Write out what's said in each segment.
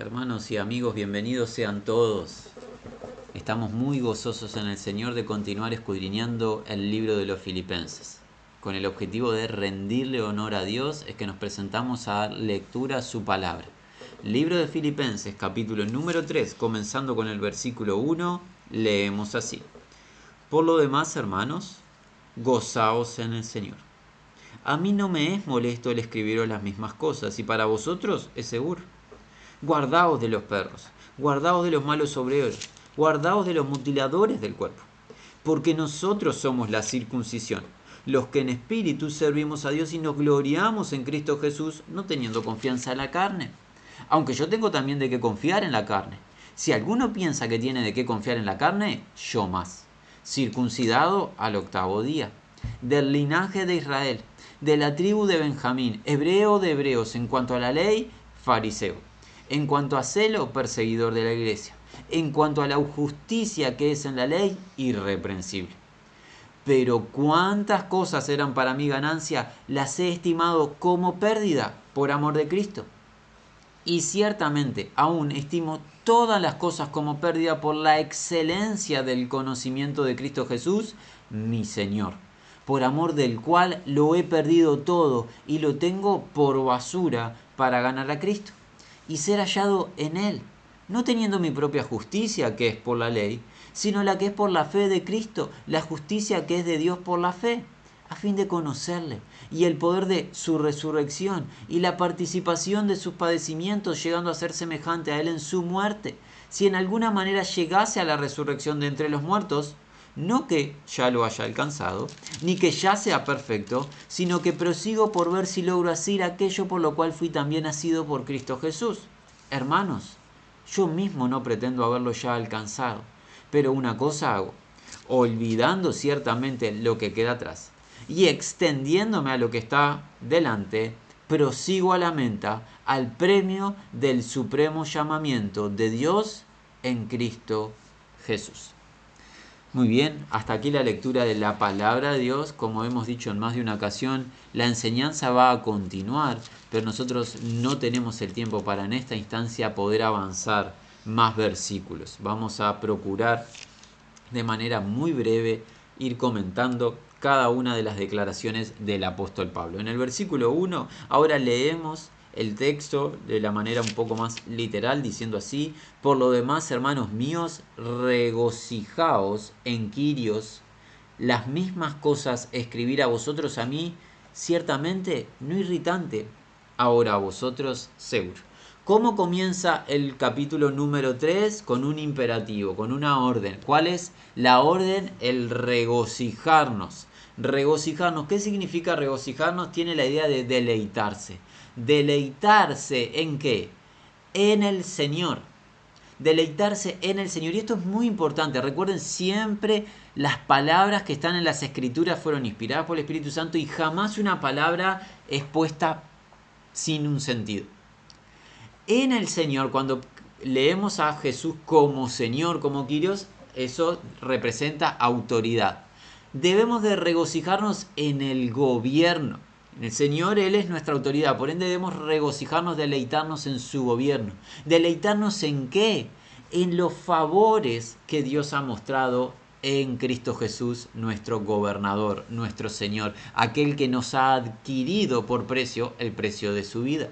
Hermanos y amigos, bienvenidos sean todos. Estamos muy gozosos en el Señor de continuar escudriñando el libro de los Filipenses. Con el objetivo de rendirle honor a Dios es que nos presentamos a dar lectura a su palabra. Libro de Filipenses, capítulo número 3, comenzando con el versículo 1, leemos así. Por lo demás, hermanos, gozaos en el Señor. A mí no me es molesto el escribiros las mismas cosas, y para vosotros es seguro. Guardaos de los perros, guardaos de los malos obreros, guardaos de los mutiladores del cuerpo, porque nosotros somos la circuncisión, los que en espíritu servimos a Dios y nos gloriamos en Cristo Jesús, no teniendo confianza en la carne. Aunque yo tengo también de qué confiar en la carne. Si alguno piensa que tiene de qué confiar en la carne, yo más. Circuncidado al 8º día, del linaje de Israel, de la tribu de Benjamín, hebreo de hebreos, en cuanto a la ley, fariseo. En cuanto a celo, perseguidor de la iglesia. En cuanto a la justicia que es en la ley, irreprensible. Pero cuántas cosas eran para mí ganancia, las he estimado como pérdida por amor de Cristo. Y ciertamente aún estimo todas las cosas como pérdida por la excelencia del conocimiento de Cristo Jesús, mi Señor, por amor del cual lo he perdido todo y lo tengo por basura para ganar a Cristo y ser hallado en Él, no teniendo mi propia justicia, que es por la ley, sino la que es por la fe de Cristo, la justicia que es de Dios por la fe, a fin de conocerle, y el poder de su resurrección, y la participación de sus padecimientos, llegando a ser semejante a Él en su muerte, si en alguna manera llegase a la resurrección de entre los muertos, no que ya lo haya alcanzado, ni que ya sea perfecto, sino que prosigo por ver si logro hacer aquello por lo cual fui también nacido por Cristo Jesús. Hermanos, yo mismo no pretendo haberlo ya alcanzado, pero una cosa hago, olvidando ciertamente lo que queda atrás y extendiéndome a lo que está delante, prosigo a la meta, al premio del supremo llamamiento de Dios en Cristo Jesús. Muy bien, hasta aquí la lectura de la palabra de Dios. Como hemos dicho en más de una ocasión, la enseñanza va a continuar, pero nosotros no tenemos el tiempo para en esta instancia poder avanzar más versículos. Vamos a procurar de manera muy breve ir comentando cada una de las declaraciones del apóstol Pablo. En el versículo 1, ahora leemos el texto de la manera un poco más literal, diciendo así: por lo demás, hermanos míos, regocijaos en Quirios. Las mismas cosas escribir a vosotros a mí, ciertamente no irritante, ahora a vosotros seguro. ¿Cómo comienza el capítulo número 3? Con un imperativo, con una orden. ¿Cuál es la orden? El regocijarnos. Regocijarnos. ¿Qué significa regocijarnos? Tiene la idea de deleitarse. ¿Deleitarse en qué? En el Señor. Deleitarse en el Señor. Y esto es muy importante. Recuerden siempre, las palabras que están en las Escrituras fueron inspiradas por el Espíritu Santo y jamás una palabra es puesta sin un sentido. En el Señor, cuando leemos a Jesús como Señor, como Kyrios, eso representa autoridad. Debemos de regocijarnos en el gobierno. En el Señor, Él es nuestra autoridad, por ende debemos regocijarnos, deleitarnos en su gobierno. ¿Deleitarnos en qué? En los favores que Dios ha mostrado en Cristo Jesús, nuestro gobernador, nuestro Señor, aquel que nos ha adquirido por precio, el precio de su vida.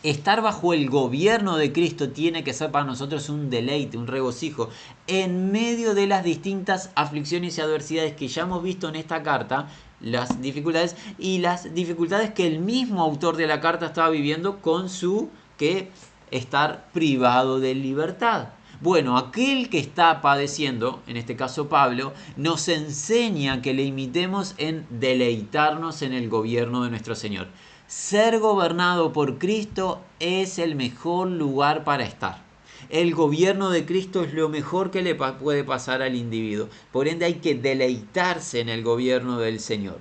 Estar bajo el gobierno de Cristo tiene que ser para nosotros un deleite, un regocijo, en medio de las distintas aflicciones y adversidades que ya hemos visto en esta carta, las dificultades que el mismo autor de la carta estaba viviendo con su estar privado de libertad. Bueno, aquel que está padeciendo, en este caso Pablo, nos enseña que le imitemos en deleitarnos en el gobierno de nuestro Señor. Ser gobernado por Cristo es el mejor lugar para estar. El gobierno de Cristo es lo mejor que le puede pasar al individuo. Por ende hay que deleitarse en el gobierno del Señor.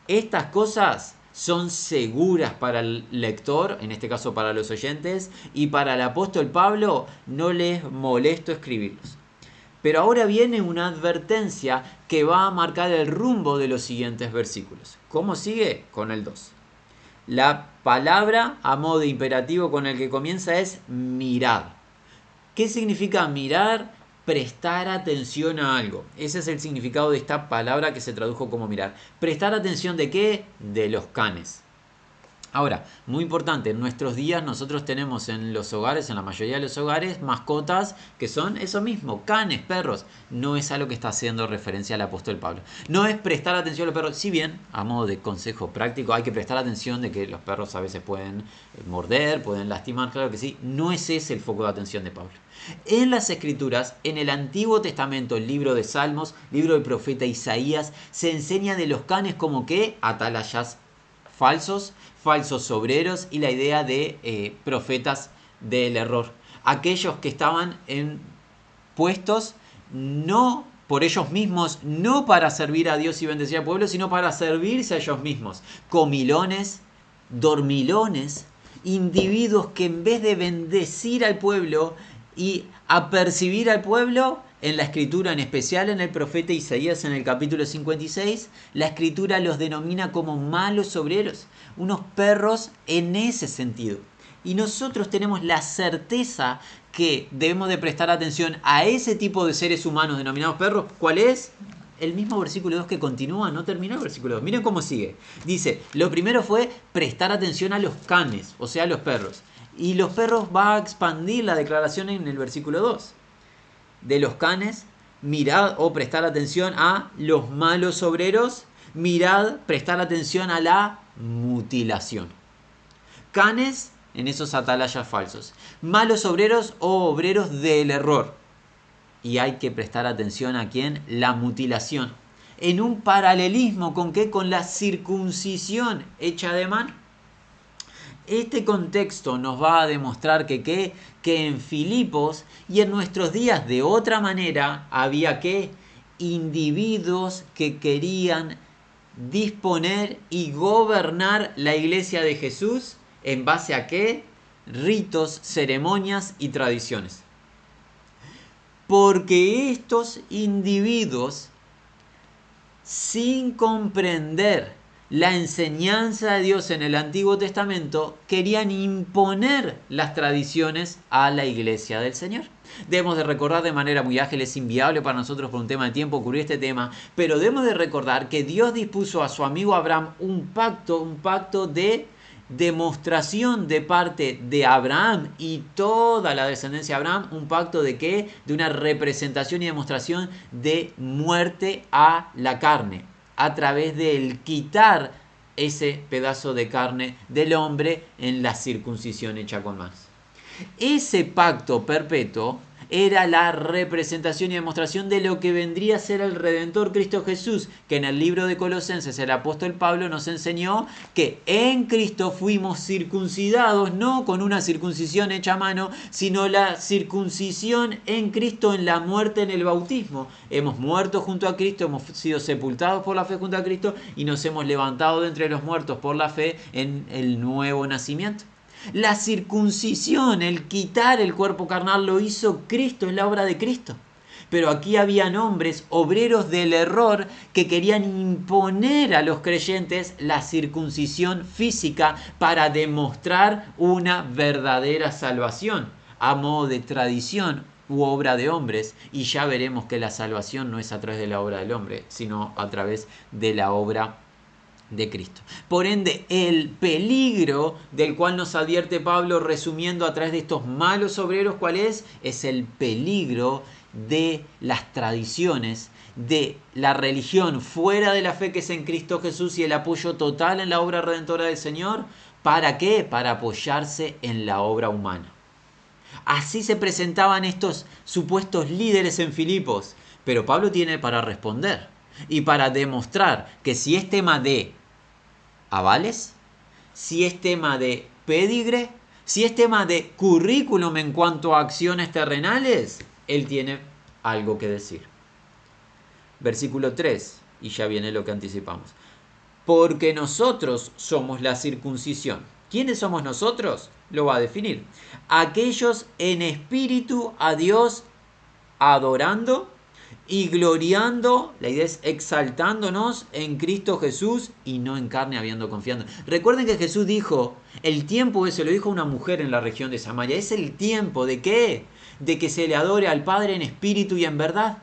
Estas cosas son seguras para el lector, en este caso para los oyentes, y para el apóstol Pablo no les molesto escribirlos. Pero ahora viene una advertencia que va a marcar el rumbo de los siguientes versículos. ¿Cómo sigue? Con el 2. La palabra a modo de imperativo con el que comienza es mirad. ¿Qué significa mirar? Prestar atención a algo. Ese es el significado de esta palabra que se tradujo como mirar. ¿Prestar atención de qué? De los canes. Ahora, muy importante, en nuestros días nosotros tenemos en los hogares, en la mayoría de los hogares, mascotas que son eso mismo, canes, perros. No es a lo que está haciendo referencia el apóstol Pablo. No es prestar atención a los perros, si bien, a modo de consejo práctico, hay que prestar atención de que los perros a veces pueden morder, pueden lastimar, claro que sí. No es ese el foco de atención de Pablo. En las Escrituras, en el Antiguo Testamento, el libro de Salmos, libro del profeta Isaías, se enseña de los canes como que atalayas falsos obreros y la idea de profetas del error. Aquellos que estaban en puestos no por ellos mismos, no para servir a Dios y bendecir al pueblo, sino para servirse a ellos mismos. Comilones, dormilones, individuos que en vez de bendecir al pueblo y apercibir al pueblo, en la escritura, en especial en el profeta Isaías en el capítulo 56, la escritura los denomina como malos obreros, unos perros en ese sentido. Y nosotros tenemos la certeza que debemos de prestar atención a ese tipo de seres humanos denominados perros. ¿Cuál es? El mismo versículo 2 que continúa, no terminó el versículo 2. Miren cómo sigue. Dice, lo primero fue prestar atención a los canes, o sea, a los perros. Y los perros va a expandir la declaración en el versículo 2. De los canes, mirad o prestar atención a los malos obreros, mirad, prestar atención a la mutilación. Canes en esos atalayas falsos, malos obreros o obreros del error. Y hay que prestar atención a quién, la mutilación. En un paralelismo con qué, con la circuncisión hecha de mano. Este contexto nos va a demostrar que en Filipos y en nuestros días de otra manera había que individuos que querían disponer y gobernar la iglesia de Jesús en base a qué? Ritos, ceremonias y tradiciones. Porque estos individuos, sin comprender la enseñanza de Dios en el Antiguo Testamento, querían imponer las tradiciones a la iglesia del Señor. Debemos de recordar de manera muy ágil, es inviable para nosotros por un tema de tiempo cubrir este tema, pero debemos de recordar que Dios dispuso a su amigo Abraham un pacto de demostración de parte de Abraham y toda la descendencia de Abraham, un pacto de ¿qué? De una representación y demostración de muerte a la carne, a través del quitar ese pedazo de carne del hombre en la circuncisión hecha con manos. Ese pacto perpetuo era la representación y demostración de lo que vendría a ser el Redentor Cristo Jesús, que en el libro de Colosenses el apóstol Pablo nos enseñó que en Cristo fuimos circuncidados, no con una circuncisión hecha a mano, sino la circuncisión en Cristo en la muerte en el bautismo. Hemos muerto junto a Cristo, hemos sido sepultados por la fe junto a Cristo y nos hemos levantado de entre los muertos por la fe en el nuevo nacimiento. La circuncisión, el quitar el cuerpo carnal, lo hizo Cristo, es la obra de Cristo. Pero aquí habían hombres, obreros del error, que querían imponer a los creyentes la circuncisión física para demostrar una verdadera salvación, a modo de tradición u obra de hombres. Y ya veremos que la salvación no es a través de la obra del hombre, sino a través de la obra de Cristo. Por ende, el peligro del cual nos advierte Pablo, resumiendo a través de estos malos obreros, ¿cuál es? Es el peligro de las tradiciones, de la religión fuera de la fe que es en Cristo Jesús y el apoyo total en la obra redentora del Señor. ¿Para qué? Para apoyarse en la obra humana. Así se presentaban estos supuestos líderes en Filipos. Pero Pablo tiene para responder y para demostrar que si es tema de avales, si es tema de pedigre, si es tema de currículum en cuanto a acciones terrenales, él tiene algo que decir. Versículo 3, y ya viene lo que anticipamos. Porque nosotros somos la circuncisión. ¿Quiénes somos nosotros? Lo va a definir. Aquellos en espíritu a Dios adorando y gloriando, la idea es exaltándonos en Cristo Jesús y no en carne, habiendo confiado. Recuerden que Jesús dijo, el tiempo ese, lo dijo una mujer en la región de Samaria, es el tiempo ¿de qué? De que se le adore al Padre en espíritu y en verdad.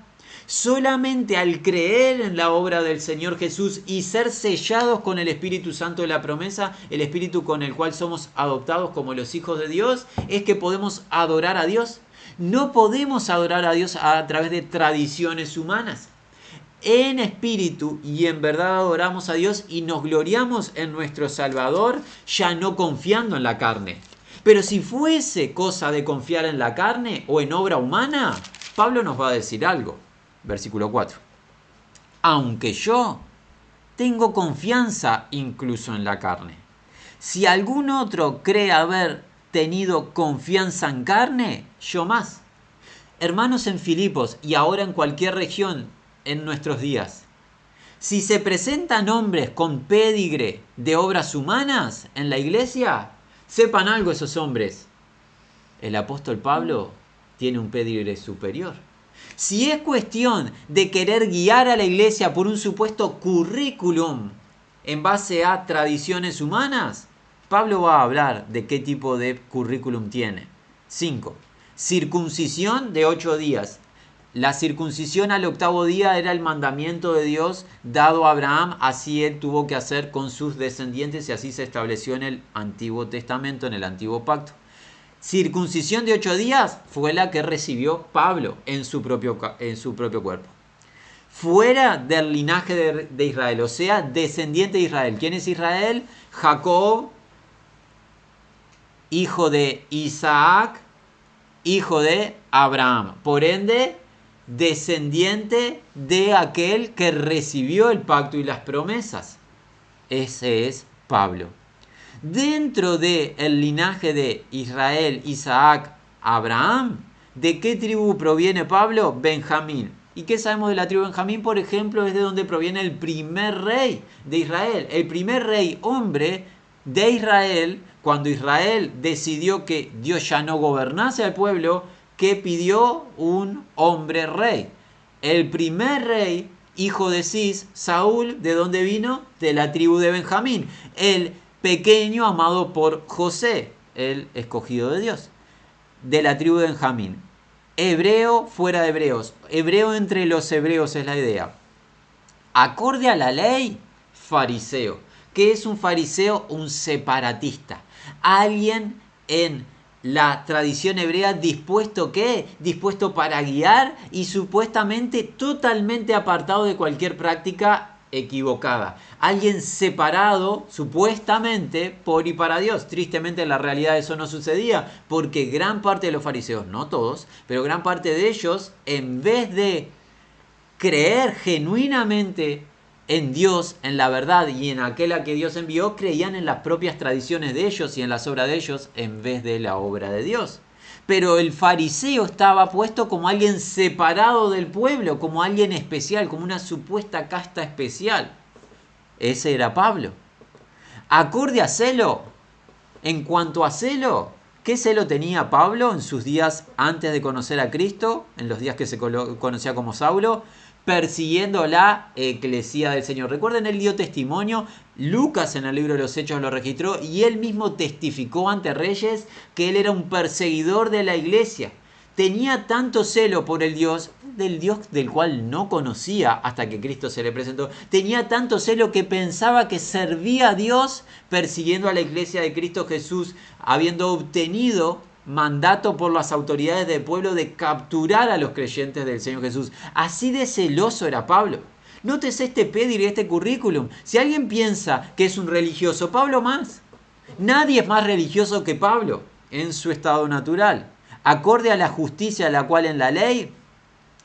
Solamente al creer en la obra del Señor Jesús y ser sellados con el Espíritu Santo de la promesa, el Espíritu con el cual somos adoptados como los hijos de Dios, es que podemos adorar a Dios. No podemos adorar a Dios a través de tradiciones humanas. En espíritu y en verdad adoramos a Dios y nos gloriamos en nuestro Salvador, ya no confiando en la carne. Pero si fuese cosa de confiar en la carne o en obra humana, Pablo nos va a decir algo. Versículo 4. Aunque yo tengo confianza incluso en la carne. Si algún otro cree haber tenido confianza en carne, yo más. Hermanos en Filipos y ahora en cualquier región en nuestros días, si se presentan hombres con pédigre de obras humanas en la iglesia, sepan algo esos hombres. El apóstol Pablo tiene un pédigre superior. Si es cuestión de querer guiar a la iglesia por un supuesto currículum en base a tradiciones humanas, Pablo va a hablar de qué tipo de currículum tiene. 5. Circuncisión de 8 días. La circuncisión al 8º día era el mandamiento de Dios dado a Abraham, así él tuvo que hacer con sus descendientes y así se estableció en el Antiguo Testamento, en el Antiguo Pacto. Circuncisión de 8 días fue la que recibió Pablo en su propio cuerpo. Fuera del linaje de Israel, o sea, descendiente de Israel. ¿Quién es Israel? Jacob, hijo de Isaac, hijo de Abraham. Por ende, descendiente de aquel que recibió el pacto y las promesas. Ese es Pablo. Dentro del linaje de Israel, Isaac, Abraham, ¿de qué tribu proviene Pablo? Benjamín. ¿Y qué sabemos de la tribu de Benjamín? Por ejemplo, es de donde proviene el primer rey de Israel. El primer rey hombre de Israel, cuando Israel decidió que Dios ya no gobernase al pueblo, que pidió un hombre rey. El primer rey, hijo de Cis, Saúl, ¿de dónde vino? De la tribu de Benjamín. El pequeño amado por José, el escogido de Dios, de la tribu de Benjamín. Hebreo fuera de hebreos. Hebreo entre los hebreos es la idea. Acorde a la ley, fariseo. ¿Qué es un fariseo? Un separatista. Alguien en la tradición hebrea dispuesto ¿qué? Dispuesto para guiar y supuestamente totalmente apartado de cualquier práctica equivocada. Alguien separado supuestamente por y para Dios. Tristemente en la realidad eso no sucedía porque gran parte de los fariseos, no todos, pero gran parte de ellos, en vez de creer genuinamente en Dios, en la verdad y en aquel a que Dios envió, creían en las propias tradiciones de ellos y en las obras de ellos en vez de la obra de Dios. Pero el fariseo estaba puesto como alguien separado del pueblo, como alguien especial, como una supuesta casta especial. Ese era Pablo. Acorde a celo, en cuanto a celo, ¿qué celo tenía Pablo en sus días antes de conocer a Cristo? En los días que se conocía como Saulo, persiguiendo la eclesía del Señor. Recuerden, él dio testimonio, Lucas en el libro de los Hechos lo registró y él mismo testificó ante reyes que él era un perseguidor de la iglesia. Tenía tanto celo por el Dios, del cual no conocía hasta que Cristo se le presentó. Tenía tanto celo que pensaba que servía a Dios persiguiendo a la iglesia de Cristo Jesús, habiendo obtenido mandato por las autoridades del pueblo de capturar a los creyentes del Señor Jesús. Así de celoso era Pablo. Nótese este pedigrí, este currículum. Si alguien piensa que es un religioso, Pablo más. Nadie es más religioso que Pablo en su estado natural. Acorde a la justicia a la cual en la ley,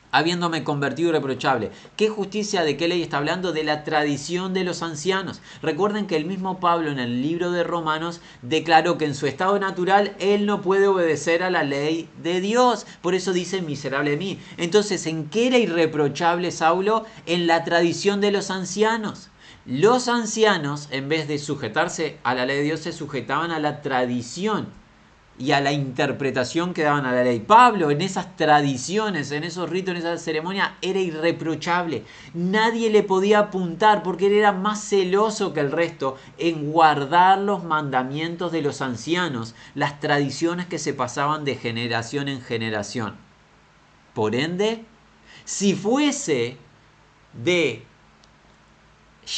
habiéndome convertido irreprochable. ¿Qué justicia? ¿De qué ley está hablando? De la tradición de los ancianos. Recuerden que el mismo Pablo en el libro de Romanos declaró que en su estado natural él no puede obedecer a la ley de Dios. Por eso dice miserable de mí. Entonces, ¿en qué era irreprochable Saulo? En la tradición de los ancianos. Los ancianos, en vez de sujetarse a la ley de Dios, se sujetaban a la tradición y a la interpretación que daban a la ley. Pablo, en esas tradiciones, en esos ritos, en esa ceremonia, era irreprochable. Nadie le podía apuntar porque él era más celoso que el resto en guardar los mandamientos de los ancianos, las tradiciones que se pasaban de generación en generación. Por ende, si fuese de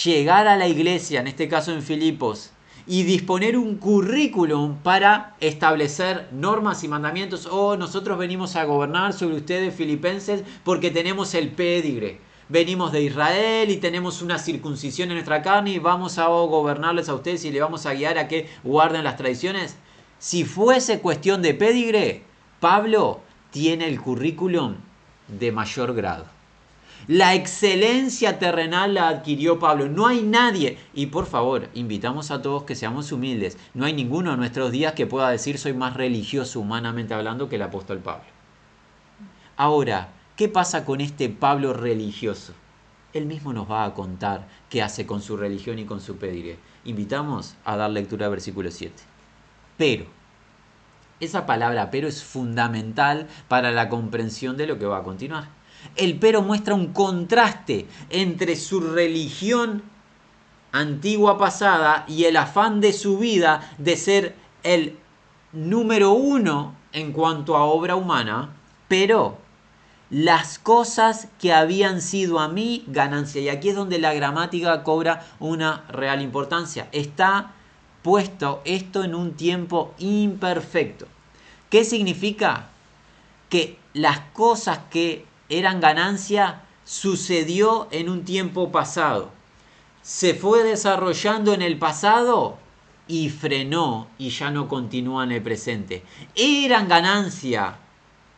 llegar a la iglesia, en este caso en Filipos, y disponer un currículum para establecer normas y mandamientos. Nosotros venimos a gobernar sobre ustedes, filipenses, porque tenemos el pedigre. Venimos de Israel y tenemos una circuncisión en nuestra carne y vamos a gobernarles a ustedes y le vamos a guiar a que guarden las tradiciones. Si fuese cuestión de pedigre, Pablo tiene el currículum de mayor grado. La excelencia terrenal la adquirió Pablo. No hay nadie, y por favor, invitamos a todos que seamos humildes. No hay ninguno en nuestros días que pueda decir soy más religioso humanamente hablando que el apóstol Pablo. Ahora, ¿qué pasa con este Pablo religioso? Él mismo nos va a contar qué hace con su religión y con su pedigre. Invitamos a dar lectura al versículo 7. Pero, esa palabra pero es fundamental para la comprensión de lo que va a continuar. El pero muestra un contraste entre su religión antigua pasada y el afán de su vida de ser el número uno en cuanto a obra humana, pero las cosas que habían sido a mí ganancia. Y aquí es donde la gramática cobra una real importancia. Está puesto esto en un tiempo imperfecto. ¿Qué significa? Que las cosas que eran ganancia sucedió en un tiempo pasado. Se fue desarrollando en el pasado y frenó y ya no continúa en el presente. Eran ganancia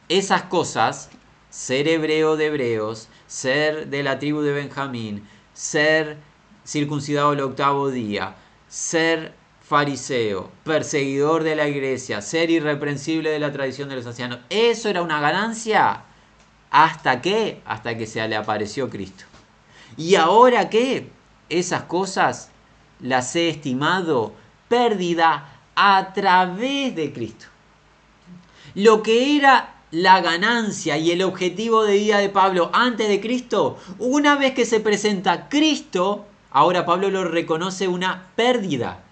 esas cosas, ser hebreo de hebreos, ser de la tribu de Benjamín, ser circuncidado el 8º día, ser fariseo, perseguidor de la iglesia, ser irreprensible de la tradición de los ancianos. Eso era una ganancia. ¿Hasta qué? Hasta que se le apareció Cristo. ¿Y ahora qué? Esas cosas las he estimado pérdida a través de Cristo. Lo que era la ganancia y el objetivo de vida de Pablo antes de Cristo, una vez que se presenta Cristo, ahora Pablo lo reconoce una pérdida.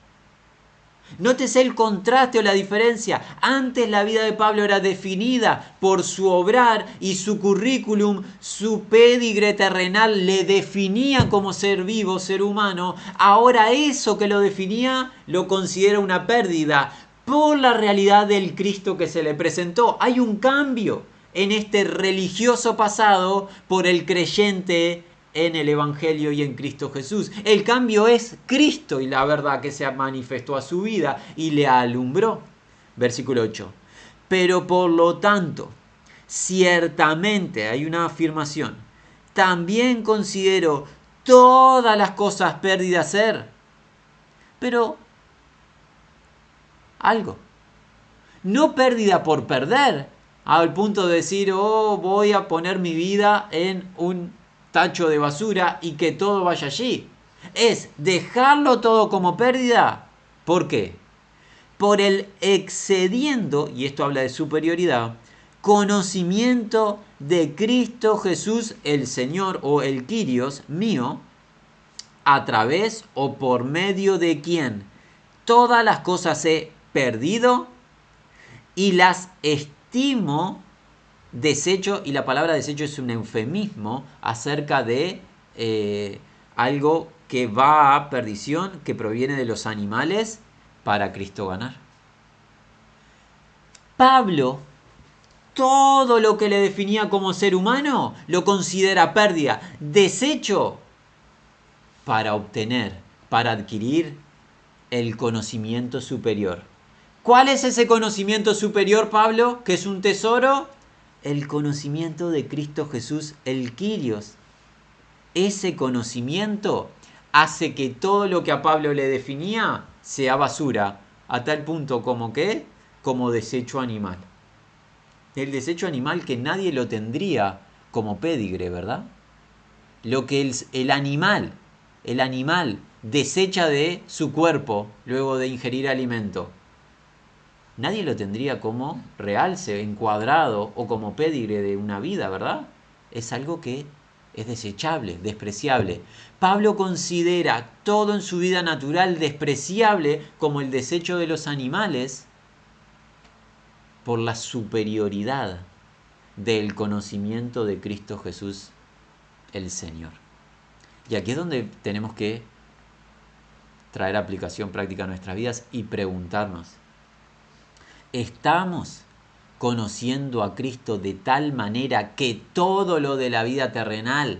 Nótese el contraste o la diferencia. Antes la vida de Pablo era definida por su obrar y su currículum, su pedigre terrenal le definía como ser vivo, ser humano. Ahora eso que lo definía lo considera una pérdida por la realidad del Cristo que se le presentó. Hay un cambio en este religioso pasado por el creyente en el Evangelio y en Cristo Jesús. El cambio es Cristo y la verdad que se manifestó a su vida y le alumbró. Versículo 8. Pero por lo tanto, ciertamente hay una afirmación. También considero todas las cosas pérdidas ser. Pero algo. No pérdida por perder, al punto de decir, voy a poner mi vida en un tacho de basura y que todo vaya allí. Es dejarlo todo como pérdida. ¿Por qué? Por el excediendo, y esto habla de superioridad, conocimiento de Cristo Jesús el Señor o el Kyrios mío, a través o por medio de quien todas las cosas he perdido y las estimo desecho, y la palabra desecho es un eufemismo acerca de algo que va a perdición, que proviene de los animales, para Cristo ganar. Pablo, todo lo que le definía como ser humano, lo considera pérdida, desecho, para obtener, para adquirir el conocimiento superior. ¿Cuál es ese conocimiento superior, Pablo? ¿Que es un tesoro? El conocimiento de Cristo Jesús, el Kyrios. Ese conocimiento hace que todo lo que a Pablo le definía sea basura, a tal punto como que, como desecho animal. El desecho animal que nadie lo tendría como pedigre, ¿verdad? Lo que el animal desecha de su cuerpo luego de ingerir alimento. nadie lo tendría como realce, encuadrado o como pedigre de una vida, ¿verdad? Es algo que es desechable, despreciable. Pablo considera todo en su vida natural despreciable como el desecho de los animales por la superioridad del conocimiento de Cristo Jesús el Señor. Y aquí es donde tenemos que traer aplicación práctica a nuestras vidas y preguntarnos, ¿estamos conociendo a Cristo de tal manera que todo lo de la vida terrenal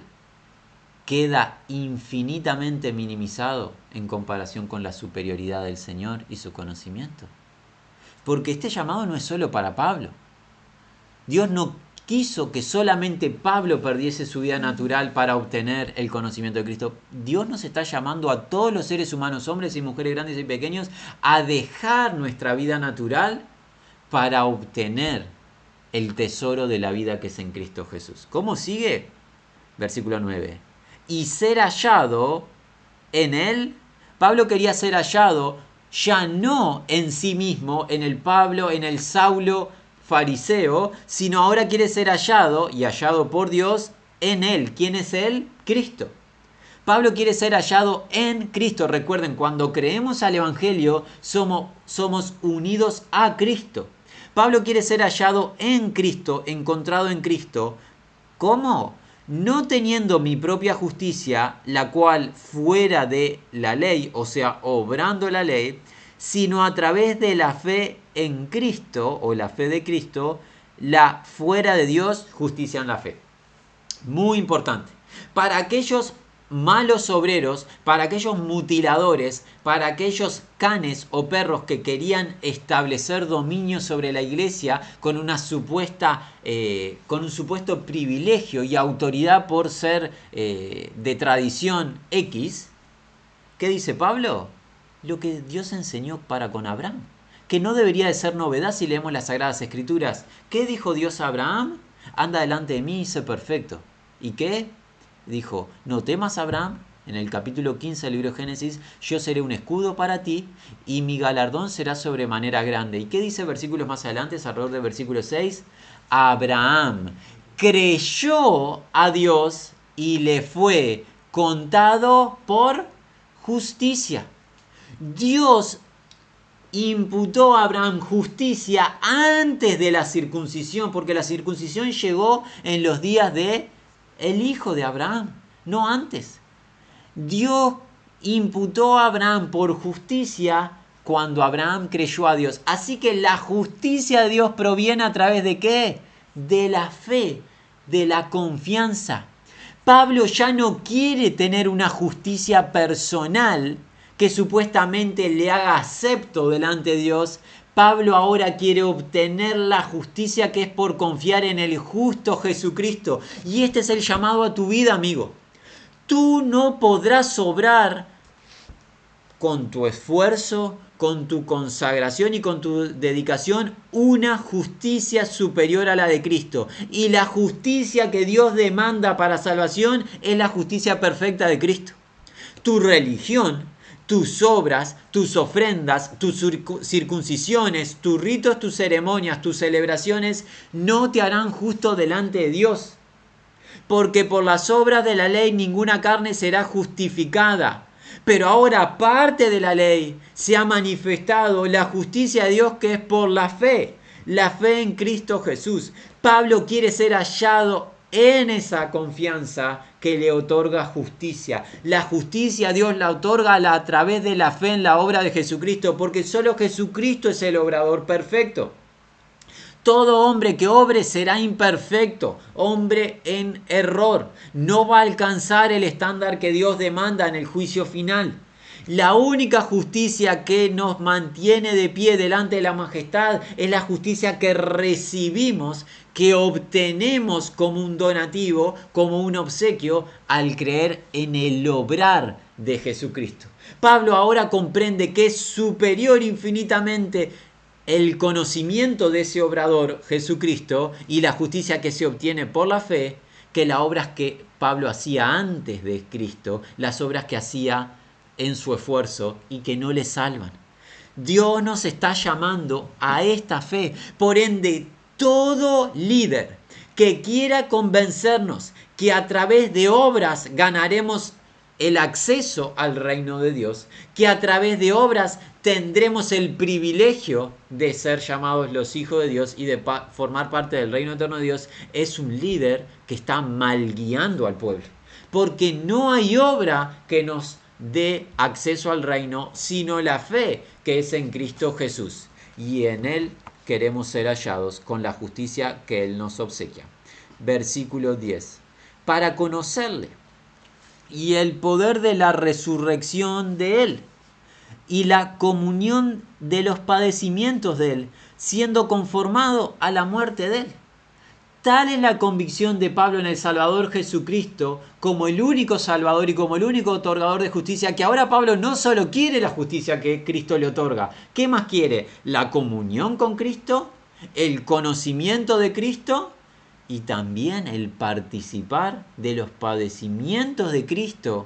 queda infinitamente minimizado en comparación con la superioridad del Señor y su conocimiento? Porque este llamado no es solo para Pablo. Dios no quiso que solamente Pablo perdiese su vida natural para obtener el conocimiento de Cristo. Dios nos está llamando a todos los seres humanos, hombres y mujeres grandes y pequeños, a dejar nuestra vida natural para obtener el tesoro de la vida que es en Cristo Jesús. ¿Cómo sigue? Versículo 9. Y ser hallado en él. Pablo quería ser hallado ya no en sí mismo, en el Pablo, en el Saulo fariseo, sino ahora quiere ser hallado y hallado por Dios en él. ¿Quién es él? Cristo. Pablo quiere ser hallado en Cristo. Recuerden, cuando creemos al Evangelio, somos unidos a Cristo. Pablo quiere ser hallado en Cristo, encontrado en Cristo. ¿Cómo? No teniendo mi propia justicia, la cual fuera de la ley, o sea, obrando la ley, sino a través de la fe en Cristo, o la fe de Cristo, la fuera de Dios, justicia en la fe. Muy importante. Para aquellos malos obreros, para aquellos mutiladores, para aquellos canes o perros que querían establecer dominio sobre la iglesia con un supuesto privilegio y autoridad por ser de tradición X, ¿qué dice Pablo? Lo que Dios enseñó para con Abraham, que no debería de ser novedad si leemos las Sagradas Escrituras. ¿Qué dijo Dios a Abraham? Anda delante de mí y sé perfecto. ¿Y qué? Dijo, no temas, Abraham, en el capítulo 15 del libro de Génesis, yo seré un escudo para ti y mi galardón será sobremanera grande. ¿Y qué dice versículos más adelante, alrededor del versículo 6? Abraham creyó a Dios y le fue contado por justicia. Dios imputó a Abraham justicia antes de la circuncisión, porque la circuncisión llegó en los días de el hijo de Abraham, no antes. Dios imputó a Abraham por justicia cuando Abraham creyó a Dios. Así que la justicia de Dios proviene a través de ¿qué? De la fe, de la confianza. Pablo ya no quiere tener una justicia personal que supuestamente le haga acepto delante de Dios. Pablo ahora quiere obtener la justicia que es por confiar en el justo Jesucristo. Y este es el llamado a tu vida, amigo. Tú no podrás obrar con tu esfuerzo, con tu consagración y con tu dedicación una justicia superior a la de Cristo. Y la justicia que Dios demanda para salvación es la justicia perfecta de Cristo. Tu religión, tus obras, tus ofrendas, tus circuncisiones, tus ritos, tus ceremonias, tus celebraciones no te harán justo delante de Dios. Porque por las obras de la ley ninguna carne será justificada. Pero ahora, aparte de la ley, se ha manifestado la justicia de Dios que es por la fe en Cristo Jesús. Pablo quiere ser hallado en esa confianza que le otorga justicia. La justicia Dios la otorga a través de la fe en la obra de Jesucristo, porque solo Jesucristo es el obrador perfecto. Todo hombre que obre será imperfecto, hombre en error. No va a alcanzar el estándar que Dios demanda en el juicio final. La única justicia que nos mantiene de pie delante de la majestad es la justicia que recibimos, que obtenemos como un donativo, como un obsequio, al creer en el obrar de Jesucristo. Pablo ahora comprende que es superior infinitamente el conocimiento de ese obrador, Jesucristo, y la justicia que se obtiene por la fe, que las obras que Pablo hacía antes de Cristo, las obras que hacía en su esfuerzo y que no le salvan. Dios nos está llamando a esta fe. Por ende, todo líder que quiera convencernos que a través de obras ganaremos el acceso al reino de Dios, que a través de obras tendremos el privilegio de ser llamados los hijos de Dios y de formar parte del reino eterno de Dios, es un líder que está mal guiando al pueblo. Porque no hay obra que nos dé acceso al reino, sino la fe que es en Cristo Jesús. Y en Él queremos ser hallados con la justicia que Él nos obsequia. Versículo 10. Para conocerle y el poder de la resurrección de Él y la comunión de los padecimientos de Él, siendo conformado a la muerte de Él. Tal es la convicción de Pablo en el Salvador Jesucristo como el único Salvador y como el único otorgador de justicia, que ahora Pablo no solo quiere la justicia que Cristo le otorga. ¿Qué más quiere? La comunión con Cristo, el conocimiento de Cristo y también el participar de los padecimientos de Cristo.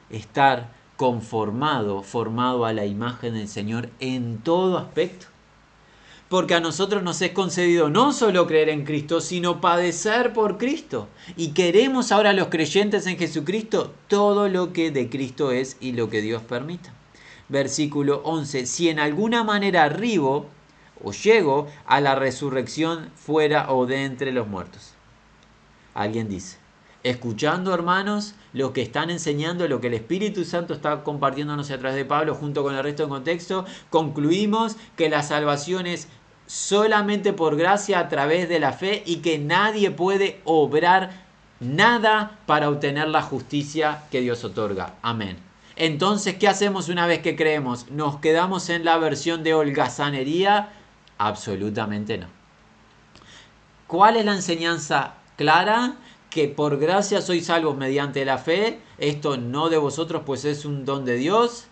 Estar formado a la imagen del Señor en todo aspecto. Porque a nosotros nos es concedido no solo creer en Cristo, sino padecer por Cristo. Y queremos ahora los creyentes en Jesucristo todo lo que de Cristo es y lo que Dios permita. Versículo 11. Si en alguna manera arribo o llego a la resurrección fuera o de entre los muertos. Alguien dice, escuchando, hermanos, lo que están enseñando, lo que el Espíritu Santo está compartiéndonos a través de Pablo junto con el resto del contexto, concluimos que la salvación es solamente por gracia a través de la fe y que nadie puede obrar nada para obtener la justicia que Dios otorga. Amén. Entonces, ¿qué hacemos una vez que creemos? ¿Nos quedamos en la versión de holgazanería? Absolutamente no. ¿Cuál es la enseñanza clara? Que por gracia sois salvos mediante la fe, esto no de vosotros, pues es un don de Dios,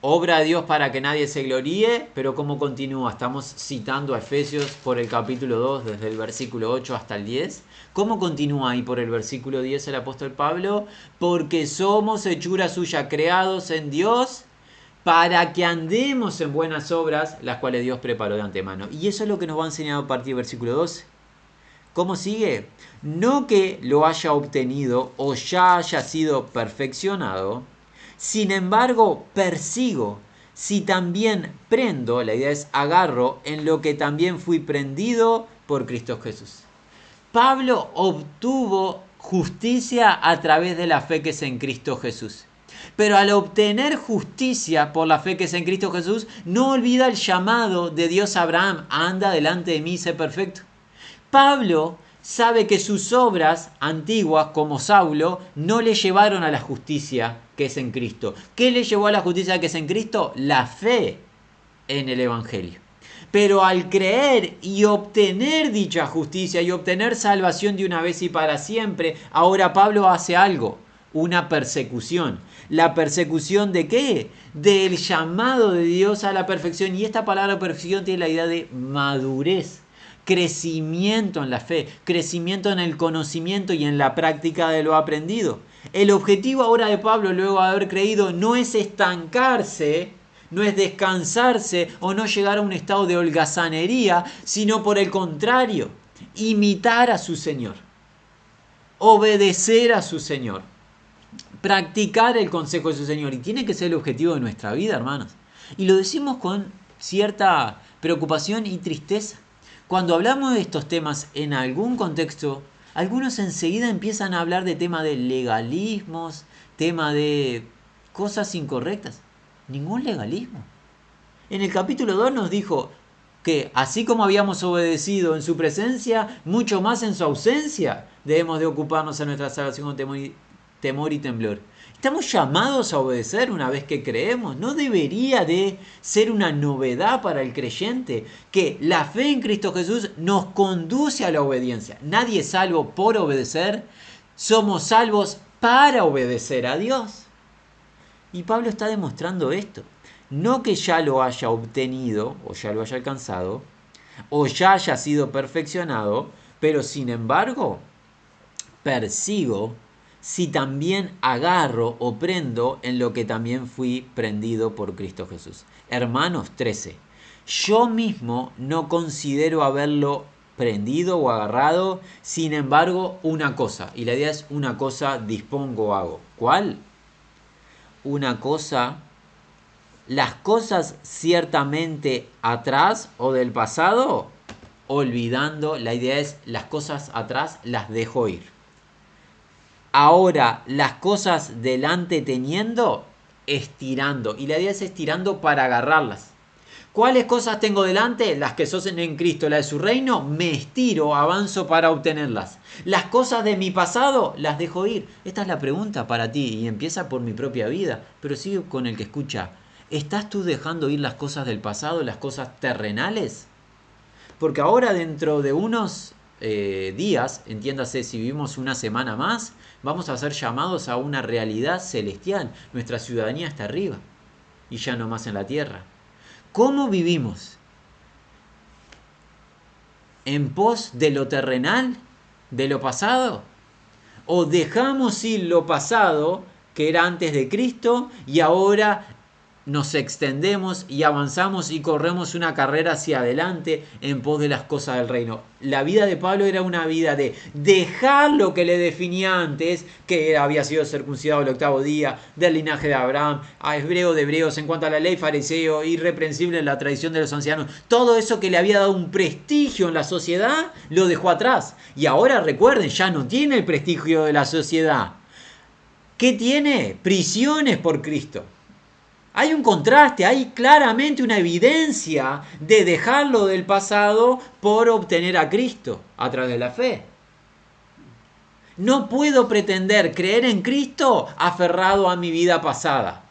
obra de Dios para que nadie se gloríe. Pero ¿cómo continúa? Estamos citando a Efesios por el capítulo 2, desde el versículo 8 hasta el 10. ¿Cómo continúa ahí por el versículo 10 el apóstol Pablo? Porque somos hechura suya, creados en Dios, para que andemos en buenas obras, las cuales Dios preparó de antemano. Y eso es lo que nos va a enseñar a partir del versículo 12. ¿Cómo sigue? No que lo haya obtenido o ya haya sido perfeccionado, sin embargo persigo, si también prendo, la idea es agarro, en lo que también fui prendido por Cristo Jesús. Pablo obtuvo justicia a través de la fe que es en Cristo Jesús. Pero al obtener justicia por la fe que es en Cristo Jesús, no olvida el llamado de Dios a Abraham, anda delante de mí y sé perfecto. Pablo sabe que sus obras antiguas, como Saulo, no le llevaron a la justicia que es en Cristo. ¿Qué le llevó a la justicia que es en Cristo? La fe en el Evangelio. Pero al creer y obtener dicha justicia y obtener salvación de una vez y para siempre, ahora Pablo hace algo, una persecución. ¿La persecución de qué? Del llamado de Dios a la perfección. Y esta palabra perfección tiene la idea de madurez. Crecimiento en la fe, crecimiento en el conocimiento y en la práctica de lo aprendido. El objetivo ahora de Pablo, luego de haber creído, no es estancarse, no es descansarse o no llegar a un estado de holgazanería, sino por el contrario, imitar a su Señor, obedecer a su Señor, practicar el consejo de su Señor. Y tiene que ser el objetivo de nuestra vida, hermanos. Y lo decimos con cierta preocupación y tristeza. Cuando hablamos de estos temas en algún contexto, algunos enseguida empiezan a hablar de tema de legalismos, tema de cosas incorrectas. Ningún legalismo. En el capítulo 2 nos dijo que así como habíamos obedecido en su presencia, mucho más en su ausencia, debemos de ocuparnos en nuestra salvación con temor y temblor. Estamos llamados a obedecer una vez que creemos. No debería de ser una novedad para el creyente que la fe en Cristo Jesús nos conduce a la obediencia. Nadie es salvo por obedecer. Somos salvos para obedecer a Dios. Y Pablo está demostrando esto. No que ya lo haya obtenido o ya lo haya alcanzado o ya haya sido perfeccionado, pero sin embargo persigo si también agarro o prendo en lo que también fui prendido por Cristo Jesús. Hermanos, 13. Yo mismo no considero haberlo prendido o agarrado, sin embargo, una cosa. Y la idea es una cosa dispongo o hago. ¿Cuál? Una cosa, las cosas ciertamente atrás o del pasado, olvidando, la idea es las cosas atrás las dejo ir. Ahora, las cosas delante teniendo, estirando. Y la idea es estirando para agarrarlas. ¿Cuáles cosas tengo delante? Las que son en Cristo, la de su reino, me estiro, avanzo para obtenerlas. Las cosas de mi pasado, las dejo ir. Esta es la pregunta para ti y empieza por mi propia vida, pero sigue con el que escucha. ¿Estás tú dejando ir las cosas del pasado, las cosas terrenales? Porque ahora dentro de unos días, entiéndase, si vivimos una semana más, vamos a ser llamados a una realidad celestial. Nuestra ciudadanía está arriba y ya no más en la tierra. ¿Cómo vivimos? ¿En pos de lo terrenal? ¿De lo pasado? ¿O dejamos ir lo pasado, que era antes de Cristo, y ahora nos extendemos y avanzamos y corremos una carrera hacia adelante en pos de las cosas del reino? La vida de Pablo era una vida de dejar lo que le definía antes, que había sido circuncidado el 8º día, del linaje de Abraham, a hebreo de hebreos, en cuanto a la ley, fariseo, irreprensible en la tradición de los ancianos. Todo eso que le había dado un prestigio en la sociedad, lo dejó atrás. Y ahora, recuerden, ya no tiene el prestigio de la sociedad. ¿Qué tiene? Prisiones por Cristo. Hay un contraste, hay claramente una evidencia de dejarlo del pasado por obtener a Cristo a través de la fe. No puedo pretender creer en Cristo aferrado a mi vida pasada.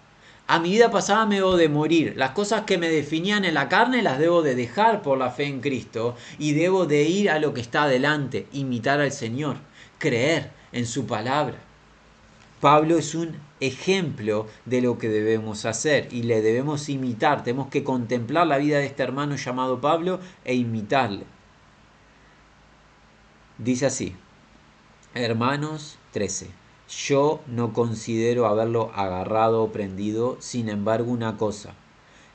A mi vida pasada me debo de morir. Las cosas que me definían en la carne las debo de dejar por la fe en Cristo y debo de ir a lo que está adelante, imitar al Señor, creer en su palabra. Pablo es un ejemplo de lo que debemos hacer y le debemos imitar. Tenemos que contemplar la vida de este hermano llamado Pablo e imitarle. Dice así, hermanos 13. Yo no considero haberlo agarrado o prendido, sin embargo una cosa.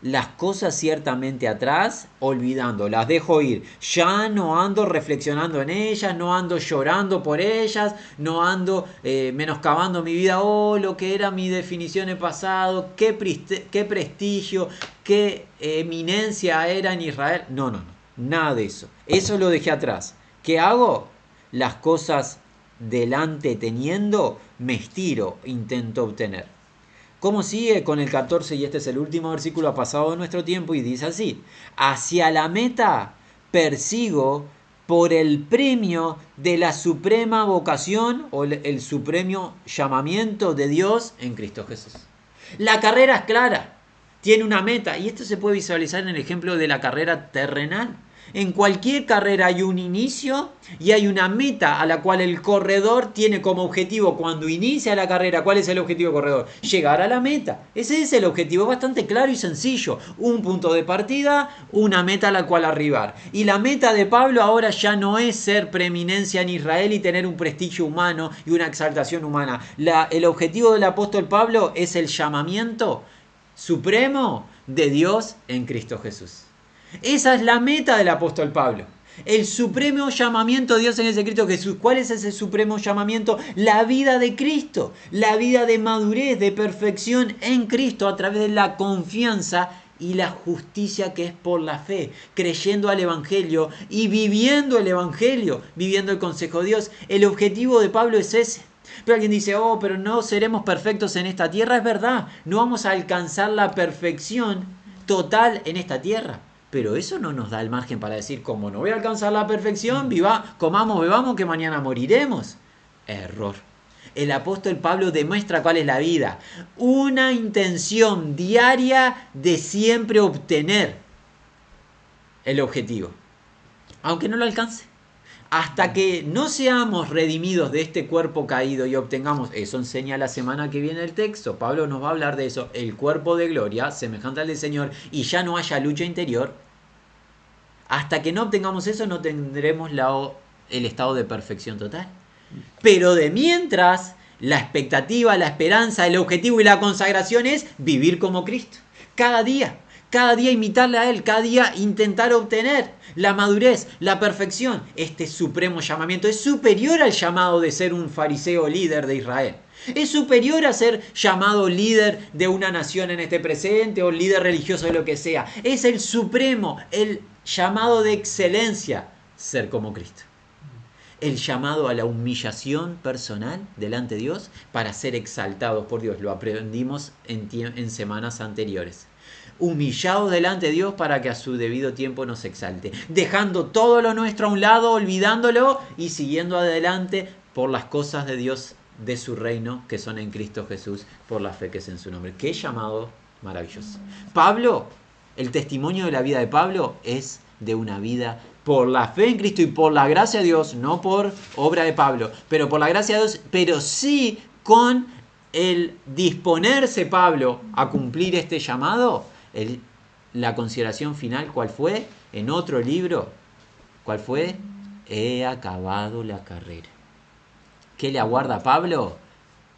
Las cosas ciertamente atrás, olvidando, las dejo ir. Ya no ando reflexionando en ellas, no ando llorando por ellas, no ando menoscabando mi vida. Oh, lo que era mi definición en pasado, qué prestigio, qué eminencia era en Israel. No, nada de eso. Eso lo dejé atrás. ¿Qué hago? Las cosas delante teniendo, me estiro, intento obtener. ¿Cómo sigue con el 14? Y este es el último versículo, ha pasado de nuestro tiempo y dice así: hacia la meta persigo por el premio de la suprema vocación o el supremo llamamiento de Dios en Cristo Jesús. La carrera es clara, tiene una meta, y esto se puede visualizar en el ejemplo de la carrera terrenal. En cualquier carrera hay un inicio y hay una meta a la cual el corredor tiene como objetivo cuando inicia la carrera. ¿Cuál es el objetivo del corredor? Llegar a la meta. Ese es el objetivo, bastante claro y sencillo. Un punto de partida, una meta a la cual arribar. Y la meta de Pablo ahora ya no es ser preeminencia en Israel y tener un prestigio humano y una exaltación humana. El objetivo del apóstol Pablo es el llamamiento supremo de Dios en Cristo Jesús. Esa es la meta del apóstol Pablo. El supremo llamamiento de Dios en ese Cristo Jesús. ¿Cuál es ese supremo llamamiento? La vida de Cristo. La vida de madurez, de perfección en Cristo a través de la confianza y la justicia que es por la fe. Creyendo al Evangelio y viviendo el Evangelio. Viviendo el consejo de Dios. El objetivo de Pablo es ese. Pero alguien dice, oh, pero no seremos perfectos en esta tierra. Es verdad, no vamos a alcanzar la perfección total en esta tierra. Pero eso no nos da el margen para decir, como no voy a alcanzar la perfección, comamos, bebamos, que mañana moriremos. Error. El apóstol Pablo demuestra cuál es la vida. Una intención diaria de siempre obtener el objetivo. Aunque no lo alcance. Hasta que no seamos redimidos de este cuerpo caído y obtengamos, eso enseña la semana que viene el texto, Pablo nos va a hablar de eso, el cuerpo de gloria, semejante al del Señor, y ya no haya lucha interior, hasta que no obtengamos eso no tendremos el estado de perfección total. Pero de mientras, la expectativa, la esperanza, el objetivo y la consagración es vivir como Cristo. Cada día imitarle a Él, cada día intentar obtener la madurez, la perfección. Este supremo llamamiento es superior al llamado de ser un fariseo líder de Israel. Es superior a ser llamado líder de una nación en este presente o líder religioso de lo que sea. Es el supremo, el llamado de excelencia, ser como Cristo. El llamado a la humillación personal delante de Dios para ser exaltados por Dios. Lo aprendimos en semanas anteriores. Humillados delante de Dios para que a su debido tiempo nos exalte. Dejando todo lo nuestro a un lado, olvidándolo y siguiendo adelante por las cosas de Dios, de su reino, que son en Cristo Jesús, por la fe que es en su nombre. ¡Qué llamado maravilloso! Pablo, el testimonio de la vida de Pablo es de una vida por la fe en Cristo y por la gracia de Dios, no por obra de Pablo, pero por la gracia de Dios, pero sí con el disponerse Pablo a cumplir este llamado. La consideración final, ¿cuál fue? En otro libro, ¿cuál fue? He acabado la carrera. ¿Qué le aguarda a Pablo?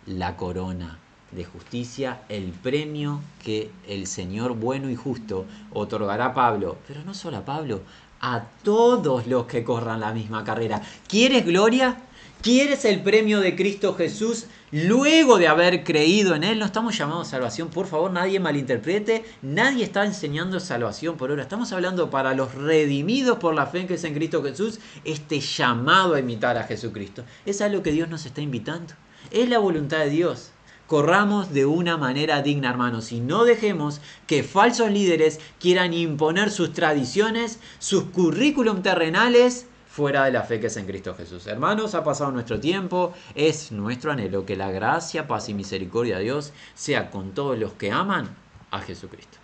La corona de justicia, el premio que el Señor bueno y justo otorgará a Pablo, pero no solo a Pablo, a todos los que corran la misma carrera. ¿Quieres gloria? ¿Quieres el premio de Cristo Jesús luego de haber creído en Él? No estamos llamados a salvación, por favor, nadie malinterprete. Nadie está enseñando salvación por obra. Estamos hablando para los redimidos por la fe que es en Cristo Jesús, este llamado a imitar a Jesucristo. Es a lo que Dios nos está invitando. Es la voluntad de Dios. Corramos de una manera digna, hermanos, y no dejemos que falsos líderes quieran imponer sus tradiciones, sus currículum terrenales, fuera de la fe que es en Cristo Jesús. Hermanos, ha pasado nuestro tiempo. Es nuestro anhelo que la gracia, paz y misericordia de Dios sea con todos los que aman a Jesucristo.